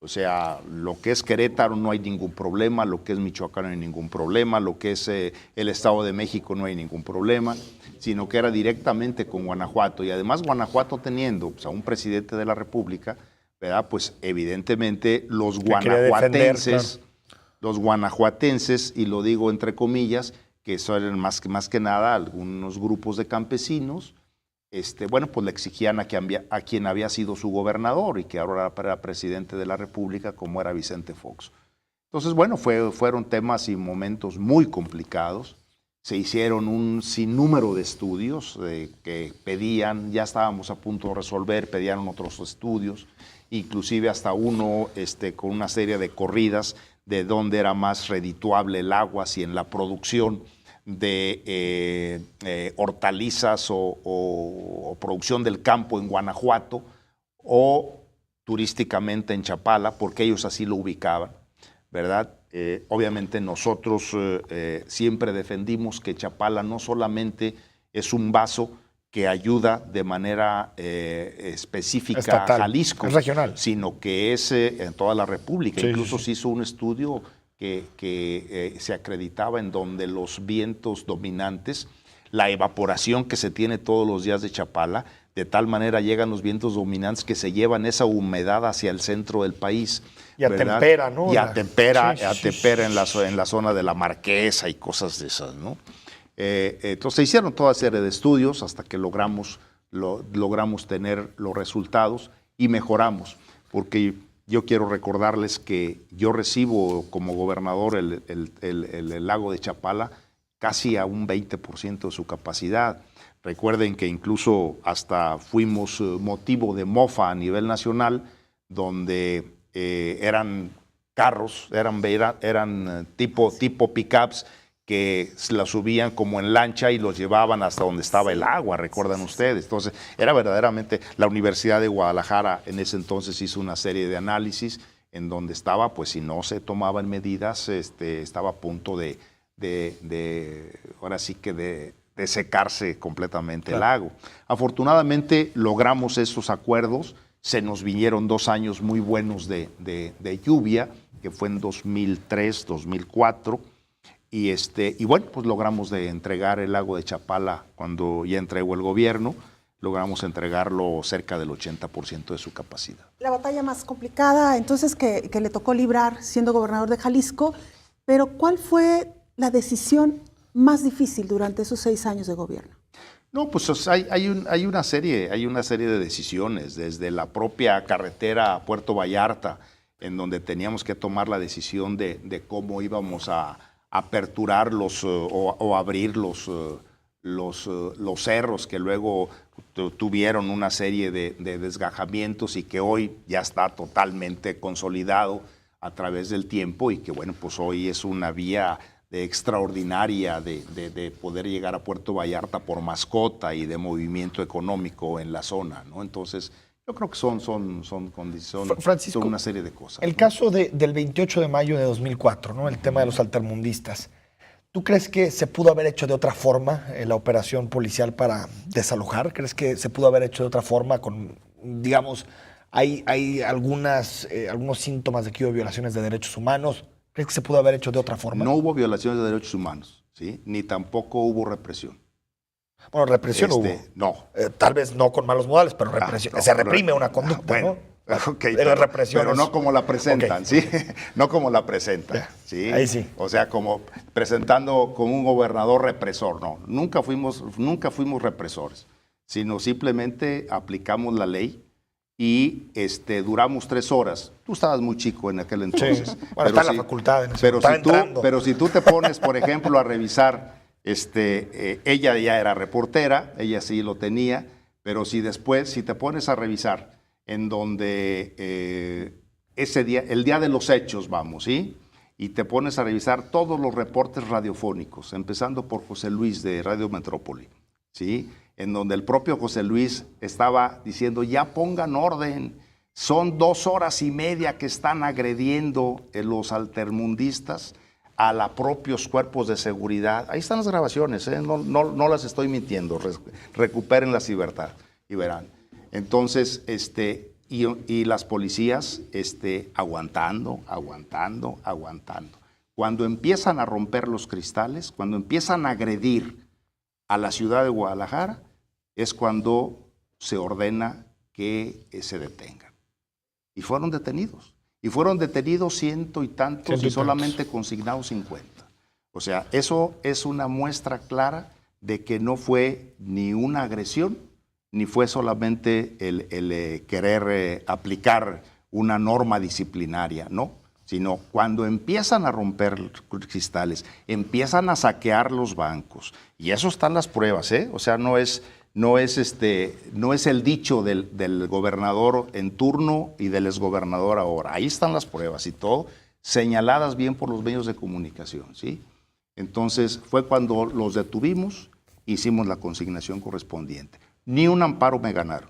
O sea, lo que es Querétaro no hay ningún problema, lo que es Michoacán no hay ningún problema, lo que es el Estado de México no hay ningún problema, sino que era directamente con Guanajuato. Y además Guanajuato teniendo a un presidente de la República, ¿verdad? Pues evidentemente los guanajuatenses, y lo digo entre comillas, que son más que nada algunos grupos de campesinos, bueno, pues le exigían a quien había sido su gobernador y que ahora era presidente de la República, como era Vicente Fox. Entonces, bueno, fueron temas y momentos muy complicados. Se hicieron un sinnúmero de estudios que pedían, ya estábamos a punto de resolver, pedían otros estudios, inclusive hasta uno con una serie de corridas de dónde era más redituable el agua, si en la producción de hortalizas o producción del campo en Guanajuato o turísticamente en Chapala, porque ellos así lo ubicaban, ¿verdad? Obviamente nosotros siempre defendimos que Chapala no solamente es un vaso que ayuda de manera específica estatal, a Jalisco, es regional, sino que es en toda la República. Sí, Incluso sí. se hizo un estudio que se acreditaba en donde los vientos dominantes, la evaporación que se tiene todos los días de Chapala, de tal manera llegan los vientos dominantes que se llevan esa humedad hacia el centro del país. Y atempera, ¿no? Y atempera, Sí. en la zona de la Marquesa y cosas de esas, ¿no? Entonces se hicieron toda serie de estudios hasta que logramos tener los resultados y mejoramos, porque yo quiero recordarles que yo recibo como gobernador el lago de Chapala casi a un 20% de su capacidad. Recuerden que incluso hasta fuimos motivo de mofa a nivel nacional, donde eran carros, eran tipo pickups que la subían como en lancha y los llevaban hasta donde estaba el agua, recuerdan ustedes. Entonces, era verdaderamente, la Universidad de Guadalajara en ese entonces hizo una serie de análisis en donde estaba, pues si no se tomaban medidas, estaba a punto de ahora sí que de secarse completamente el lago. Afortunadamente logramos esos acuerdos, se nos vinieron 2 años muy buenos de lluvia, que fue en 2003, 2004, y bueno, pues logramos de entregar el lago de Chapala cuando ya entregó el gobierno, logramos entregarlo cerca del 80% de su capacidad. La batalla más complicada, entonces, que le tocó librar siendo gobernador de Jalisco, pero ¿cuál fue la decisión más difícil durante esos 6 años de gobierno? No, pues hay una serie de decisiones, desde la propia carretera a Puerto Vallarta, en donde teníamos que tomar la decisión de cómo íbamos a aperturar o abrir los cerros que luego tuvieron una serie de desgajamientos y que hoy ya está totalmente consolidado a través del tiempo y que bueno, pues hoy es una vía extraordinaria de poder llegar a Puerto Vallarta por mascota y de movimiento económico en la zona, ¿no? Entonces, yo creo que son condiciones, Francisco, son una serie de cosas. El caso del 28 de mayo de 2004, ¿no? El tema de los altermundistas. ¿Tú crees que se pudo haber hecho de otra forma la operación policial para desalojar? ¿Crees que se pudo haber hecho de otra forma con, digamos, hay algunos síntomas de que hubo violaciones de derechos humanos? ¿Crees que se pudo haber hecho de otra forma? No hubo violaciones de derechos humanos, ¿sí? Ni tampoco hubo represión. Bueno, represión hubo. No. Tal vez no con malos modales, pero represión. No, se reprime una conducta, bueno, ¿no? Okay, de las represiones. pero no como la presentan, Okay. ¿sí? No como la presentan, ¿sí? Ahí sí. O sea, como presentando como un gobernador represor, no. Nunca fuimos represores, sino simplemente aplicamos la ley y duramos 3 horas. Tú estabas muy chico en aquel entonces. Sí. Bueno, está en la facultad. En ese pero, momento. pero si tú te pones, por ejemplo, a revisar, ella ya era reportera, ella sí lo tenía, pero si te pones a revisar en donde ese día, el día de los hechos, vamos, ¿sí? Y te pones a revisar todos los reportes radiofónicos, empezando por José Luis de Radio Metrópoli, ¿sí? En donde el propio José Luis estaba diciendo, ya pongan orden, son 2 horas y media que están agrediendo los altermundistas a los propios cuerpos de seguridad. Ahí están las grabaciones, no las estoy mintiendo, recuperen la libertad y verán. Entonces, y las policías aguantando. Cuando empiezan a romper los cristales, cuando empiezan a agredir a la ciudad de Guadalajara, es cuando se ordena que se detengan. Y fueron detenidos. Y fueron detenidos 100 y tantos y solamente consignados 50. O sea, eso es una muestra clara de que no fue ni una agresión, ni fue solamente el querer aplicar una norma disciplinaria, no, sino cuando empiezan a romper cristales, empiezan a saquear los bancos, y eso están las pruebas, o sea, no es el dicho del gobernador en turno y del exgobernador ahora, ahí están las pruebas y todo, señaladas bien por los medios de comunicación, ¿sí? Entonces fue cuando los detuvimos, hicimos la consignación correspondiente. Ni un amparo me ganaron.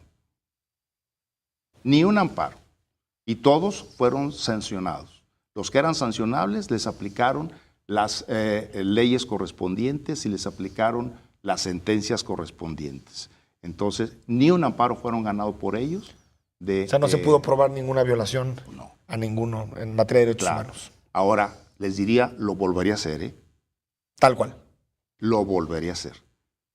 Ni un amparo. Y todos fueron sancionados. Los que eran sancionables les aplicaron las leyes correspondientes y les aplicaron las sentencias correspondientes. Entonces, ni un amparo fueron ganados por ellos. O sea, no se pudo probar ninguna violación a ninguno en materia de derechos humanos. Ahora, les diría, lo volvería a hacer, Tal cual. Lo volvería a hacer.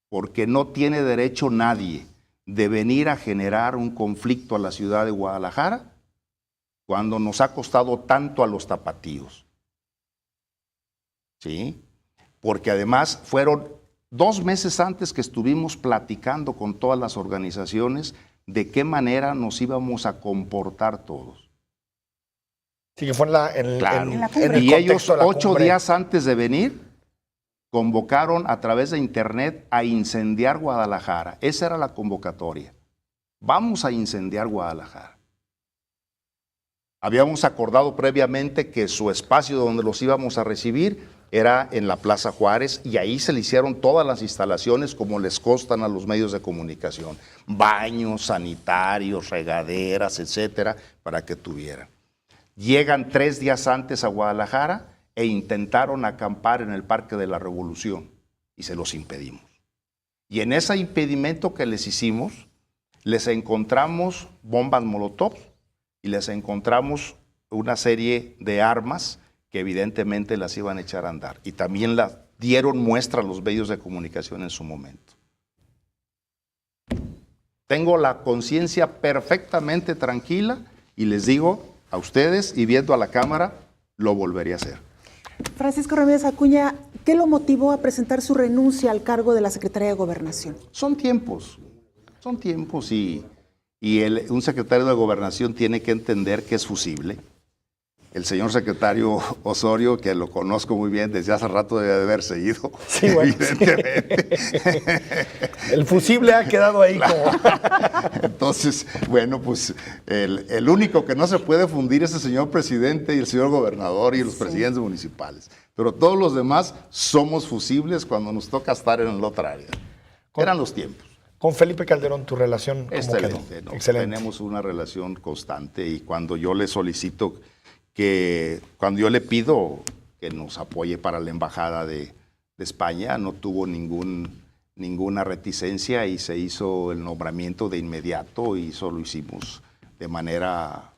Porque no tiene derecho nadie de venir a generar un conflicto a la ciudad de Guadalajara cuando nos ha costado tanto a los tapatíos. ¿Sí? Porque además fueron 2 meses antes que estuvimos platicando con todas las organizaciones de qué manera nos íbamos a comportar todos. Sí, que fue en el cumbre. Y ellos, 8 cumbre. días antes de venir, convocaron a través de internet a incendiar Guadalajara. Esa era la convocatoria. Vamos a incendiar Guadalajara. Habíamos acordado previamente que su espacio donde los íbamos a recibir era en la Plaza Juárez y ahí se le hicieron todas las instalaciones como les constan a los medios de comunicación. Baños, sanitarios, regaderas, etcétera, para que tuvieran. Llegan 3 días antes a Guadalajara e intentaron acampar en el Parque de la Revolución y se los impedimos. Y en ese impedimento que les hicimos, les encontramos bombas molotov y les encontramos una serie de armas que evidentemente las iban a echar a andar. Y también las dieron muestra a los medios de comunicación en su momento. Tengo la conciencia perfectamente tranquila y les digo a ustedes y viendo a la cámara, lo volvería a hacer. Francisco Ramírez Acuña, ¿qué lo motivó a presentar su renuncia al cargo de la Secretaría de Gobernación? Son tiempos y un secretario de Gobernación tiene que entender que es fusible. El señor secretario Osorio, que lo conozco muy bien, desde hace rato debe de haberse ido, sí, bueno, evidentemente. Sí. El fusible ha quedado ahí como... Entonces, bueno, pues el único que no se puede fundir es el señor presidente y el señor gobernador y los presidentes municipales. Pero todos los demás somos fusibles cuando nos toca estar en la otra área. Eran los tiempos. Con Felipe Calderón, ¿tu relación cómo excelente, quedó? ¿no? Excelente. Tenemos una relación constante y cuando yo le solicito cuando yo le pido que nos apoye para la embajada de España, no tuvo ninguna reticencia y se hizo el nombramiento de inmediato y eso lo hicimos de manera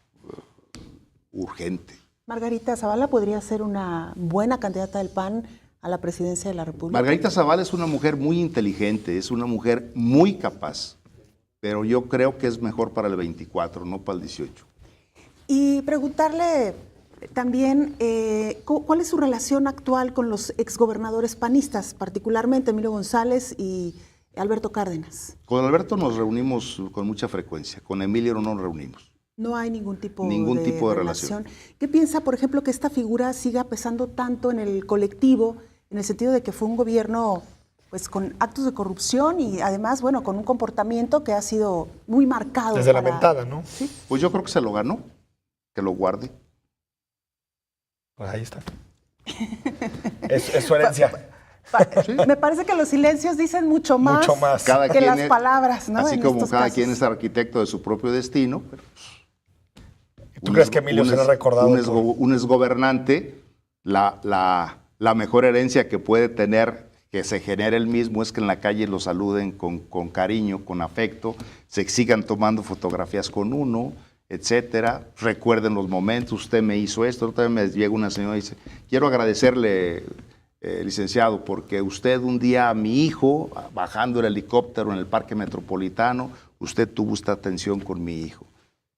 urgente. Margarita Zavala podría ser una buena candidata del PAN a la presidencia de la República. Margarita Zavala es una mujer muy inteligente, es una mujer muy capaz, pero yo creo que es mejor para el 24, no para el 18. Y preguntarle también cuál es su relación actual con los exgobernadores panistas, particularmente Emilio González y Alberto Cárdenas. Con Alberto nos reunimos con mucha frecuencia, con Emilio no nos reunimos. No hay ningún tipo de relación. ¿Qué piensa, por ejemplo, que esta figura siga pesando tanto en el colectivo, en el sentido de que fue un gobierno pues con actos de corrupción y además, bueno, con un comportamiento que ha sido muy marcado? Desde la mentada, ¿no? ¿Sí? Pues yo creo que se lo ganó, que lo guarde. Pues ahí está. Es su herencia. Sí. Me parece que los silencios dicen mucho más, Cada que quien las palabras, ¿no? Así En como estos cada casos. quien es arquitecto de su propio destino. Pero, ¿Tú crees que Emilio será recordado? Un exgobernante, la mejor herencia que puede tener, que se genere el mismo, es que en la calle lo saluden con cariño, con afecto, se sigan tomando fotografías con uno, etcétera. Recuerden los momentos, usted me hizo esto. Otra vez me llega una señora y dice, quiero agradecerle, licenciado, porque usted un día a mi hijo, bajando el helicóptero en el Parque Metropolitano, usted tuvo esta atención con mi hijo.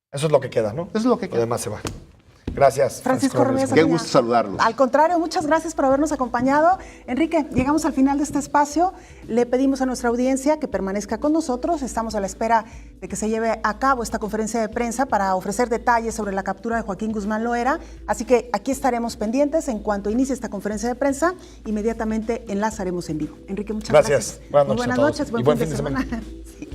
Eso es lo que queda, ¿no? Eso es lo que queda. Lo demás se va. Gracias. Francisco Ramírez Qué Acuña. gusto saludarlos. Al contrario, muchas gracias por habernos acompañado. Enrique, llegamos al final de este espacio. Le pedimos a nuestra audiencia que permanezca con nosotros. Estamos a la espera de que se lleve a cabo esta conferencia de prensa para ofrecer detalles sobre la captura de Joaquín Guzmán Loera. Así que aquí estaremos pendientes. En cuanto inicie esta conferencia de prensa, inmediatamente enlazaremos en vivo. Enrique, muchas gracias. Buenas Muy noches buenas a todos. noches. Y buen fin de semana. Sí.